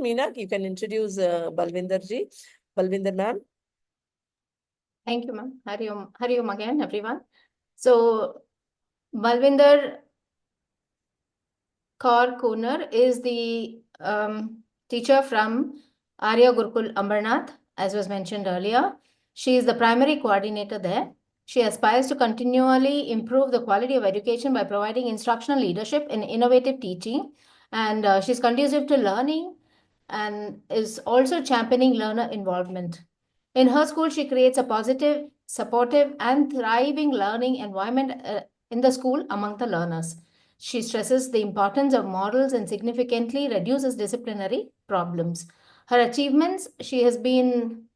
Meena, you can introduce Balvinder ji. Balvinder ma'am. Thank you, ma'am. Hari Om again, everyone. So, Balvinder Kaur Kunar is the teacher from Arya Gurukul Ambernath, as was mentioned earlier. She is the primary coordinator there. She aspires to continually improve the quality of education by providing instructional leadership in innovative teaching. And she's conducive to learning and is also championing learner involvement. In her school, she creates a positive, supportive, and thriving learning environment in the school among the learners. She stresses the importance of models and significantly reduces disciplinary problems. Her achievements: she has been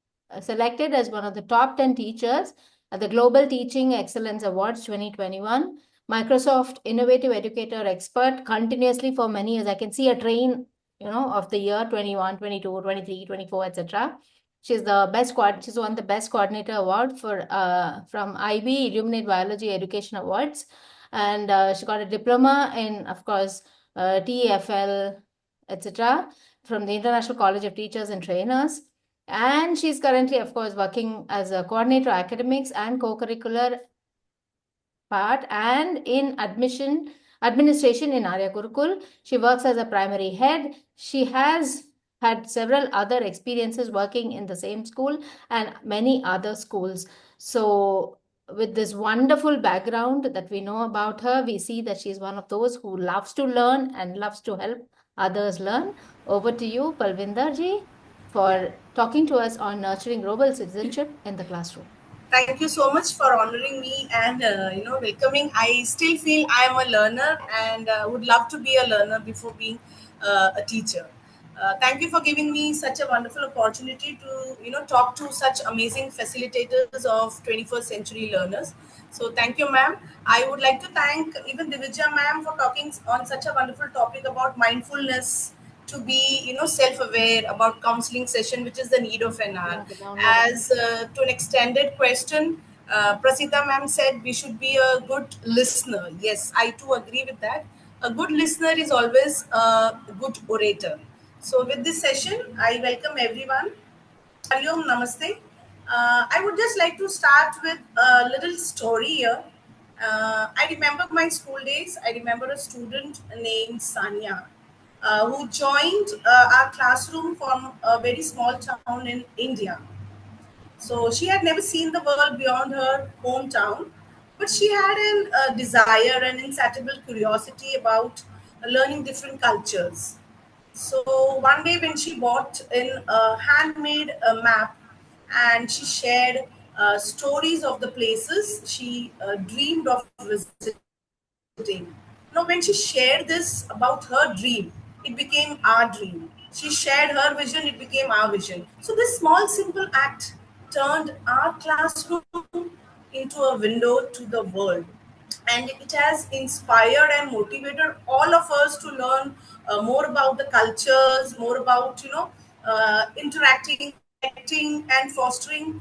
selected as one of the top 10 teachers at the Global Teaching Excellence Awards 2021, Microsoft Innovative Educator Expert continuously for many years. I can see a train, of the year 21, 22, 23, 24, etc. She's won the best coordinator award from IB Illuminate Biology Education Awards, and she got a diploma in, of course, TEFL, etc., from the International College of Teachers and Trainers. And she's currently, of course, working as a coordinator academics and co-curricular part and in administration in Arya Gurukul. She works as a primary head. She has had several other experiences working in the same school and many other schools. So with this wonderful background that we know about her, we see that she's one of those who loves to learn and loves to help others learn. Over to you, Balvinder ji, for talking to us on nurturing global citizenship in the classroom. Thank you so much for honoring me and welcoming. I still feel I am a learner and would love to be a learner before being a teacher. Thank you for giving me such a wonderful opportunity to talk to such amazing facilitators of 21st century learners. So thank you, ma'am. I would like to thank even Divija ma'am for talking on such a wonderful topic about mindfulness, to be self-aware about counseling session, which is the need of an hour. As to an extended question, Prasita ma'am said we should be a good listener. Yes, I too agree with that. A good listener is always a good orator. So with this session, I welcome everyone. Hariom, namaste. I would just like to start with a little story here. I remember my school days. I remember a student named Sanya, who joined our classroom from a very small town in India. So she had never seen the world beyond her hometown, but she had a desire and insatiable curiosity about learning different cultures. So one day when she bought in a handmade map and she shared stories of the places she dreamed of visiting. When she shared this about her dream, it became our dream. She shared her vision, it became our vision. So this small simple act turned our classroom into a window to the world, and it has inspired and motivated all of us to learn more about the cultures, more about interacting, connecting, and fostering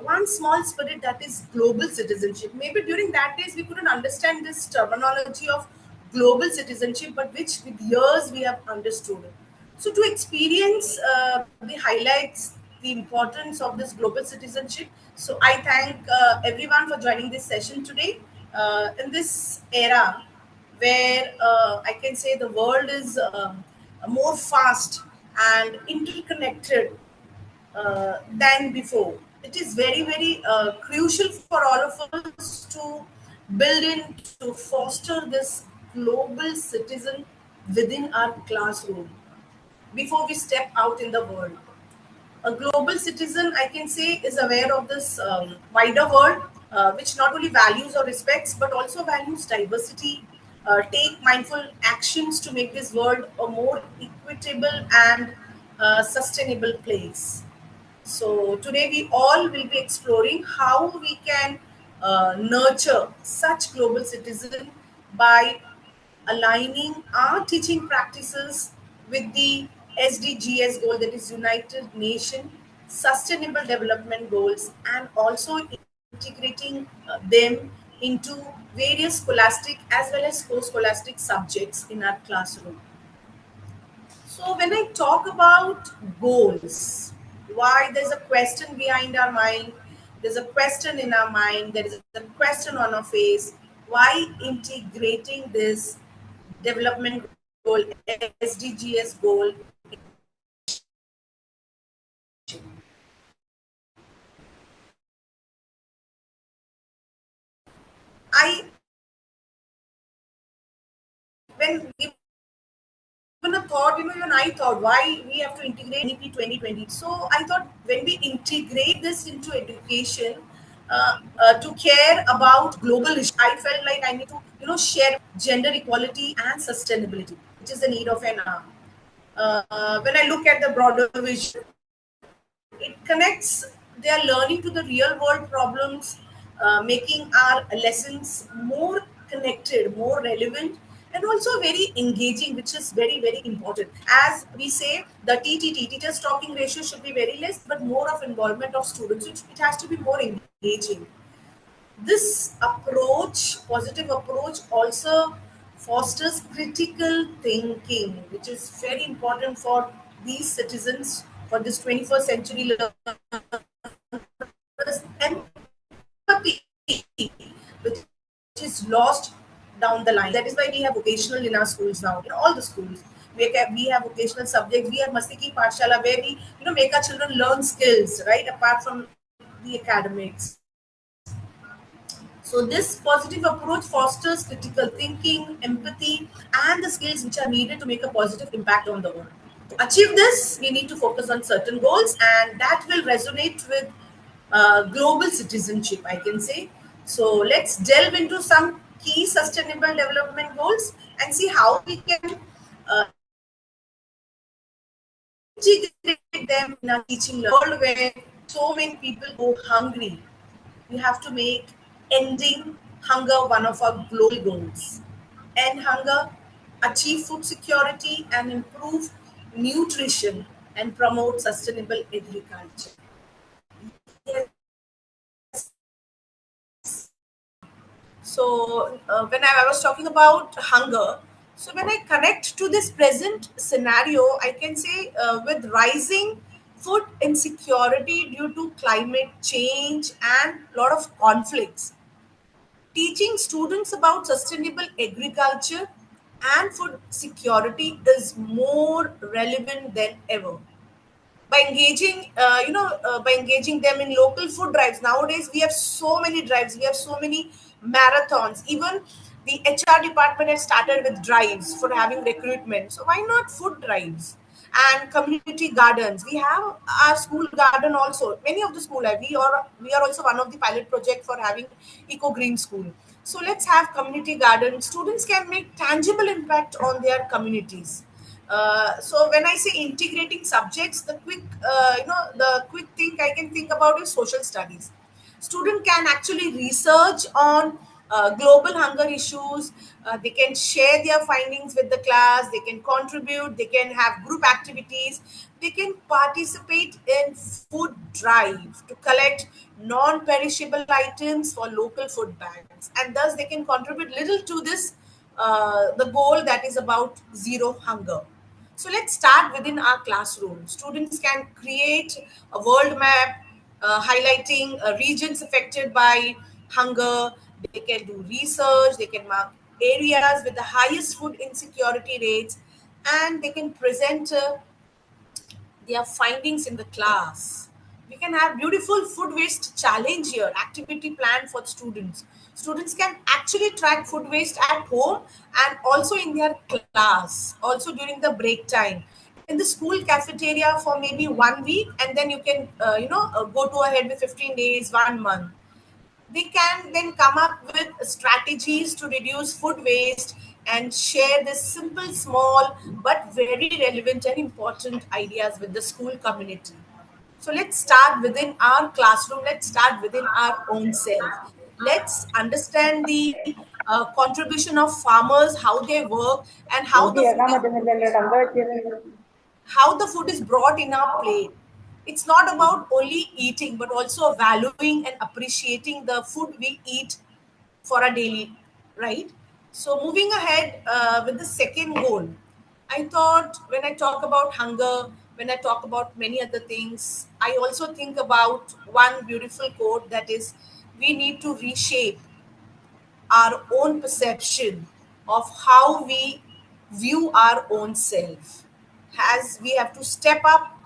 one small spirit, that is global citizenship. Maybe during that days we couldn't understand this terminology of global citizenship, but which with years we have understood. So to experience the highlights, the importance of this global citizenship. So I thank everyone for joining this session today. In this era where I can say the world is more fast and interconnected than before, it is very, very crucial for all of us to build in, to foster this global citizen within our classroom before we step out in the world. A global citizen, I can say, is aware of this wider world, which not only values or respects, but also values diversity, take mindful actions to make this world a more equitable and sustainable place. So today we all will be exploring how we can nurture such global citizen by aligning our teaching practices with the SDGs goal, that is United Nation Sustainable Development Goals, and also integrating them into various scholastic as well as co-scholastic subjects in our classroom. So So when I talk about goals, why there's a question behind our mind, there's a question in our mind, there is a question on our face, why integrating this development goal, SDGs goal, I when given a thought, even I thought why we have to integrate NEP 2020. So I thought when we integrate this into education, to care about global issues, I felt like I need to, share gender equality and sustainability, which is the need of an hour. When I look at the broader vision, it connects their learning to the real world problems, making our lessons more connected, more relevant, and also very engaging, which is very, very important. As we say, the TTT, teachers talking ratio should be very less, but more of involvement of students. It has to be more engaging. This approach, positive approach, also fosters critical thinking, which is very important for these citizens for this 21st century learners. Empathy, which is lost down the line. That is why we have vocational in our schools now, in all the schools. We have vocational subjects. We have Mastiki Pathshala where we make our children learn skills, right, apart from the academics. So this positive approach fosters critical thinking, empathy, and the skills which are needed to make a positive impact on the world. To achieve this, we need to focus on certain goals, and that will resonate with global citizenship, I can say. So let's delve into some key sustainable development goals and see how we can uh, integrate them in our teaching world where so many people go hungry. We have to make ending hunger one of our global goals. End hunger, achieve food security, and improve nutrition and promote sustainable agriculture. Yes. So when I was talking about hunger, so when I connect to this present scenario, I can say with rising food insecurity due to climate change and a lot of conflicts, teaching students about sustainable agriculture and food security is more relevant than ever. By engaging, by engaging them in local food drives. Nowadays, we have so many drives, we have so many marathons. Even the HR department has started with drives for having recruitment. So why not food drives? And community gardens, we have our school garden also. Many of the school have, we are also one of the pilot project for having eco green school. So let's have community gardens. Students can make tangible impact on their communities. So when I say integrating subjects, the quick thing I can think about is social studies. Student can actually research on global hunger issues. They can share their findings with the class. They can contribute. They can have group activities. They can participate in food drive to collect non-perishable items for local food banks, and thus they can contribute little to this the goal that is about zero hunger. So let's start within our classroom. Students can create a world map highlighting regions affected by hunger. They can do research, they can mark areas with the highest food insecurity rates, and they can present their findings in the class. We can have beautiful food waste challenge here, activity plan for students. Students can actually track food waste at home and also in their class, also during the break time. In the school cafeteria for maybe 1 week, and then you can, go to ahead with 15 days, 1 month. They can then come up with strategies to reduce food waste and share this simple, small, but very relevant and important ideas with the school community. So let's start within our classroom. Let's start within our own self. Let's understand the contribution of farmers, how they work, and how the food is brought in our plate. It's not about only eating, but also valuing and appreciating the food we eat for a daily, right? So moving ahead with the second goal, I thought when I talk about hunger, when I talk about many other things, I also think about one beautiful quote, that is, we need to reshape our own perception of how we view our own self. As we have to step up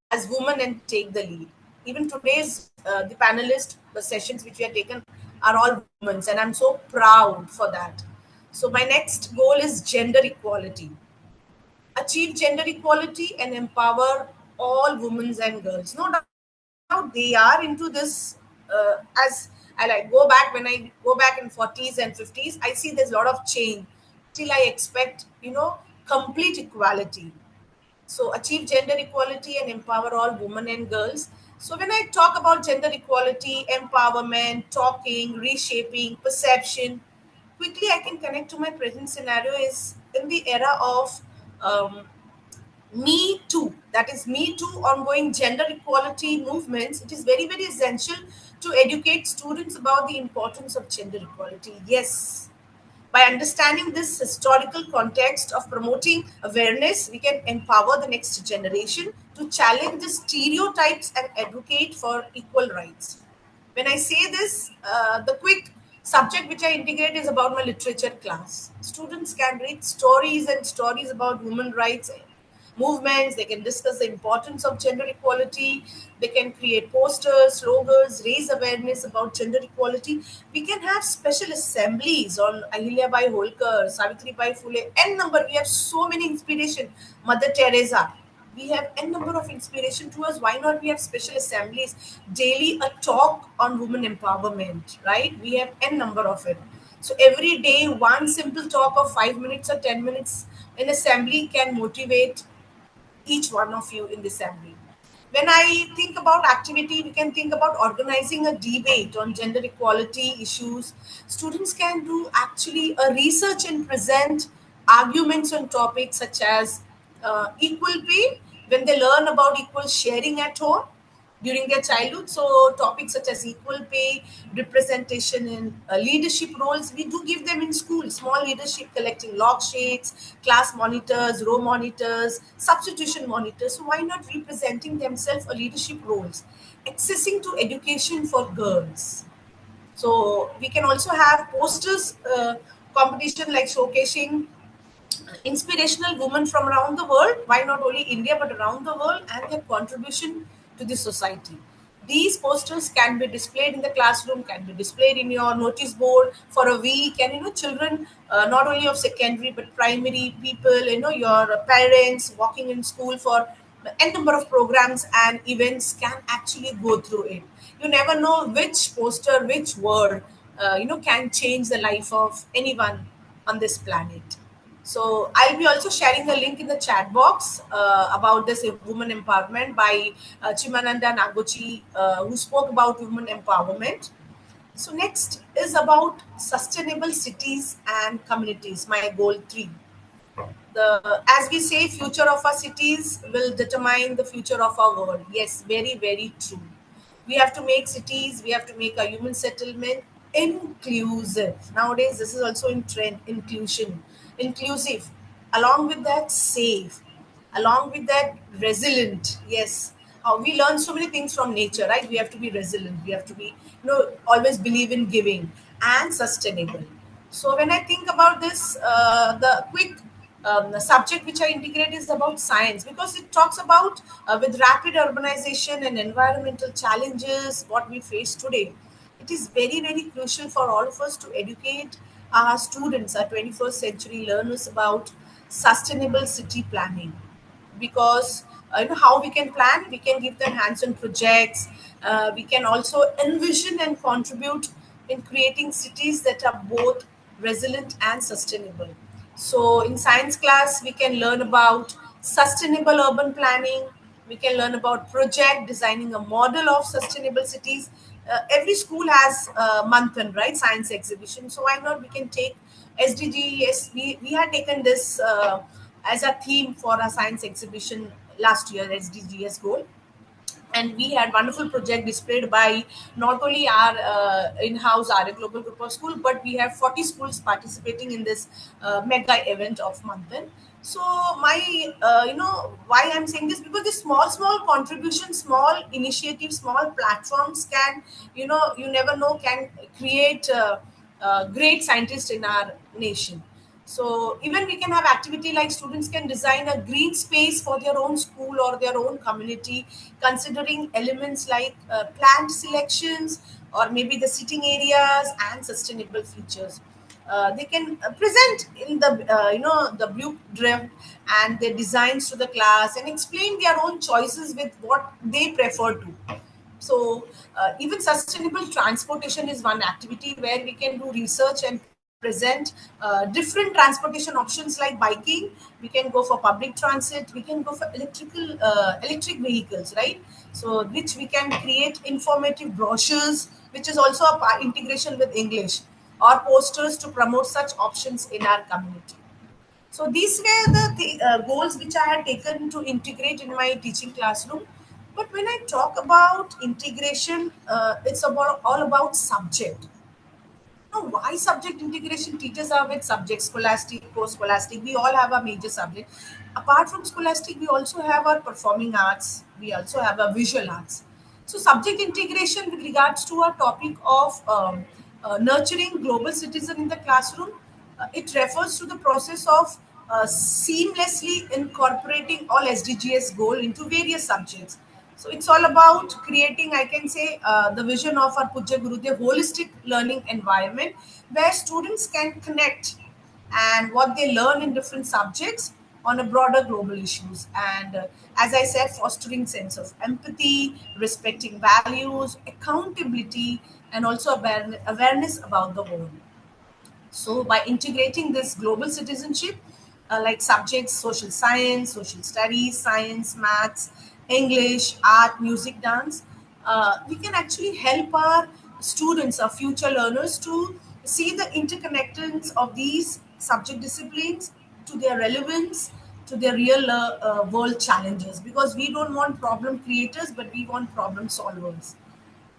as women and take the lead. Even today's the panelist the sessions which we have taken are all women, and I'm so proud for that. So my next goal is gender equality. Achieve gender equality and empower all women and girls. No doubt they are into this. As I like go back, when I go back in 40s and 50s, I see there's a lot of change. Still, I expect complete equality. So achieve gender equality and empower all women and girls. So when I talk about gender equality, empowerment, talking, reshaping, perception, quickly I can connect to my present scenario is in the era of um, me Too. That is Me Too ongoing gender equality movements. It is very, very essential to educate students about the importance of gender equality. Yes, by understanding this historical context of promoting awareness, we can empower the next generation to challenge the stereotypes and advocate for equal rights. When I say this, the quick subject which I integrate is about my literature class. Students can read stories and stories about women rights movements. They can discuss the importance of gender equality. They can create posters, slogans, raise awareness about gender equality. We can have special assemblies on Ahilya Bai Holkar, Savitri Bai Phule, n number. We have so many inspiration. Mother Teresa. We have n number of inspiration to us. Why not we have special assemblies daily, a talk on women empowerment, right? We have n number of it. So every day, one simple talk of 5 minutes or 10 minutes in assembly can motivate each one of you in the assembly. When I think about activity, we can think about organizing a debate on gender equality issues. Students can do actually a research and present arguments on topics such as equal pay when they learn about equal sharing at home during their childhood. So topics such as equal pay, representation in leadership roles, we do give them in school. Small leadership, collecting log sheets, class monitors, row monitors, substitution monitors. So why not representing themselves a leadership roles? Accessing to education for girls. So we can also have posters competition like showcasing inspirational women from around the world, why not only India but around the world, and their contribution to the society. These posters can be displayed in the classroom, can be displayed in your notice board for a week, and children not only of secondary but primary people, your parents walking in school for n number of programs and events can actually go through it. You never know which poster, which word, can change the life of anyone on this planet. So I'll be also sharing a link in the chat box about this women empowerment by Chimananda Nagochi, who spoke about women empowerment. So next is about sustainable cities and communities. My goal 3. The As we say, future of our cities will determine the future of our world. Yes, very, very true. We have to make cities, we have to make a human settlement inclusive. Nowadays this is also in trend, inclusive, along with that safe, along with that resilient. Yes, we learn so many things from nature, right? We have to be resilient, we have to be always believe in giving and sustainable. So when I think about this, the quick the subject which I integrate is about science, because it talks about with rapid urbanization and environmental challenges what we face today. It is very, very crucial for all of us to educate our students, our 21st century learners, about sustainable city planning, because how we can plan, we can give them hands-on projects. We can also envision and contribute in creating cities that are both resilient and sustainable. So in science class we can learn about sustainable urban planning, we can learn about project designing a model of sustainable cities. Every school has a month, right, science exhibition. So why not we can take SDGs. We had taken this as a theme for a science exhibition last year, SDGs goal. And we had wonderful project displayed by not only our in-house Arya Global Group of School, but we have 40 schools participating in this mega event of Manthan. So my, why I'm saying this, because the small contributions, small initiatives, small platforms can, you never know, can create great scientists in our nation. So even we can have activity like students can design a green space for their own school or their own community, considering elements like plant selections or maybe the sitting areas and sustainable features. They can present in the the blueprint and their designs to the class and explain their own choices with what they prefer to. So even sustainable transportation is one activity where we can do research and present different transportation options like biking. We can go for public transit. We can go for electric vehicles, right? So which we can create informative brochures, which is also a integration with English, or posters to promote such options in our community. So these were the goals which I had taken to integrate in my teaching classroom. But when I talk about integration, it's about all about subject. Now, why subject integration? Teachers are with subjects, scholastic, post-scholastic. We all have a major subject. Apart from scholastic, we also have our performing arts. We also have our visual arts. So, subject integration with regards to our topic of nurturing global citizen in the classroom, it refers to the process of seamlessly incorporating all SDGs goal into various subjects. So it's all about creating, I can say, the vision of our Pujya Gurudev holistic learning environment where students can connect and what they learn in different subjects on a broader global issues. And as I said, fostering sense of empathy, respecting values, accountability, and also awareness about the world. So, by integrating this global citizenship, like subjects, social science, social studies, science, maths, English, art, music, dance, we can actually help our students, our future learners, to see the interconnectedness of these subject disciplines to their relevance to their real world challenges. Because we don't want problem creators, but we want problem solvers.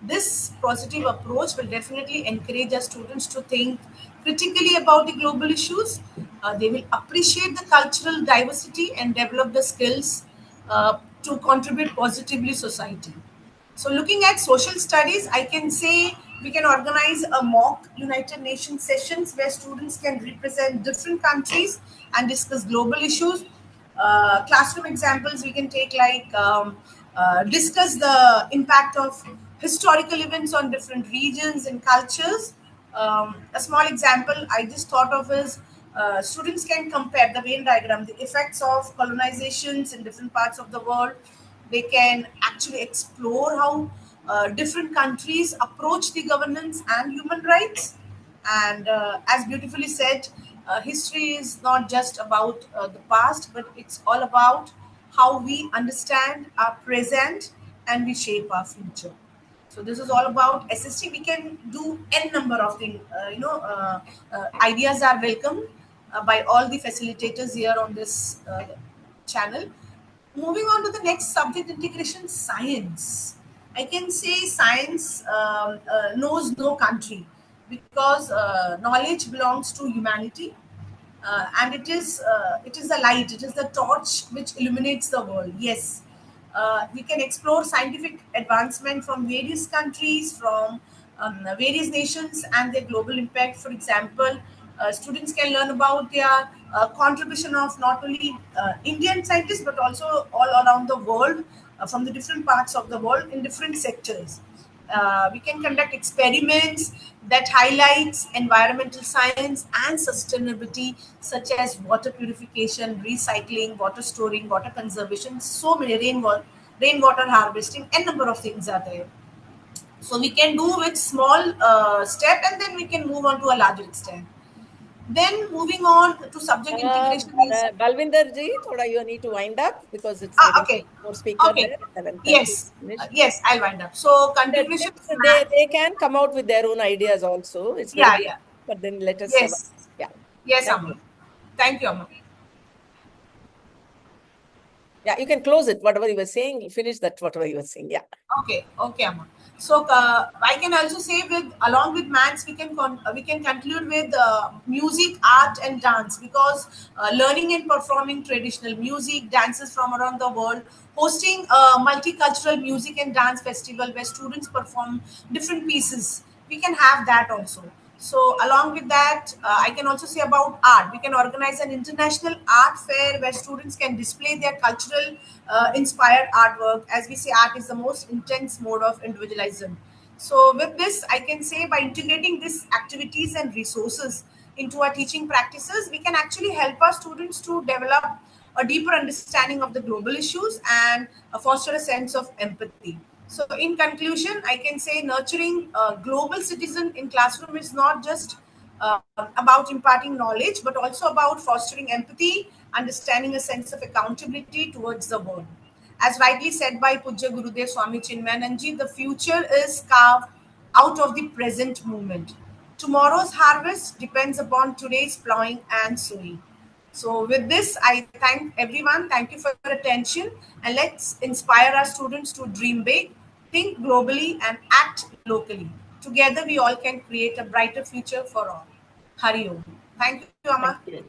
This positive approach will definitely encourage our students to think critically about the global issues. They will appreciate the cultural diversity and develop the skills to contribute positively society. So, looking at social studies, I can say we can organize a mock United Nations sessions where students can represent different countries and discuss global issues. Classroom examples we can take like discuss the impact of historical events on different regions and cultures. A small example I just thought of is students can compare the Venn diagram, the effects of colonizations in different parts of the world. They can actually explore how different countries approach the governance and human rights. And as beautifully said, history is not just about the past, but it's all about how we understand our present and we shape our future. So this is all about SST. We can do n number of things. Ideas are welcome by all the facilitators here on this channel. Moving on to the next subject, integration, science. I can say science knows no country because knowledge belongs to humanity, and it is the light, it is the torch which illuminates the world. Yes, we can explore scientific advancement from various countries, from various nations and their global impact. For example, students can learn about their contribution of not only Indian scientists but also all around the world, from the different parts of the world in different sectors. We can conduct experiments that highlights environmental science and sustainability, such as water purification, recycling, water storing, water conservation. So many rainwater harvesting, and number of things are there. So we can do with small step, and then we can move on to a larger extent. Then moving on to subject integration is Balvinder ji, thoda you need to wind up because it's getting okay. more speaker Okay. there. 11:30 Yes. finish. Yes, I'll wind up. So That contribution means is math. they can come out with their own ideas also. It's very Yeah, good. yeah. But then let us have a, Yes. yeah. Yes, Thank Amma. you. Thank you, Amma. Yeah, you can close it. Whatever you were saying, finish that. Whatever you were saying. Yeah. Okay, okay, Amma. So I can also say with along with maths, we can conclude with music, art, and dance, because learning and performing traditional music, dances from around the world, hosting a multicultural music and dance festival where students perform different pieces. We can have that also. So along with that, I can also say about art. We can organize an international art fair where students can display their cultural inspired artwork. As we say, art is the most intense mode of individualism. So with this, I can say by integrating these activities and resources into our teaching practices, we can actually help our students to develop a deeper understanding of the global issues and foster a sense of empathy. So, in conclusion, I can say nurturing a global citizen in classroom is not just about imparting knowledge, but also about fostering empathy, understanding a sense of accountability towards the world. As rightly said by Pujya Gurudev Swami Chinmayananji, the future is carved out of the present moment. Tomorrow's harvest depends upon today's plowing and sowing. So, with this, I thank everyone. Thank you for your attention. And let's inspire our students to dream big, think globally, and act locally. Together, we all can create a brighter future for all. Hari Om. Thank you, Amma. Thank you.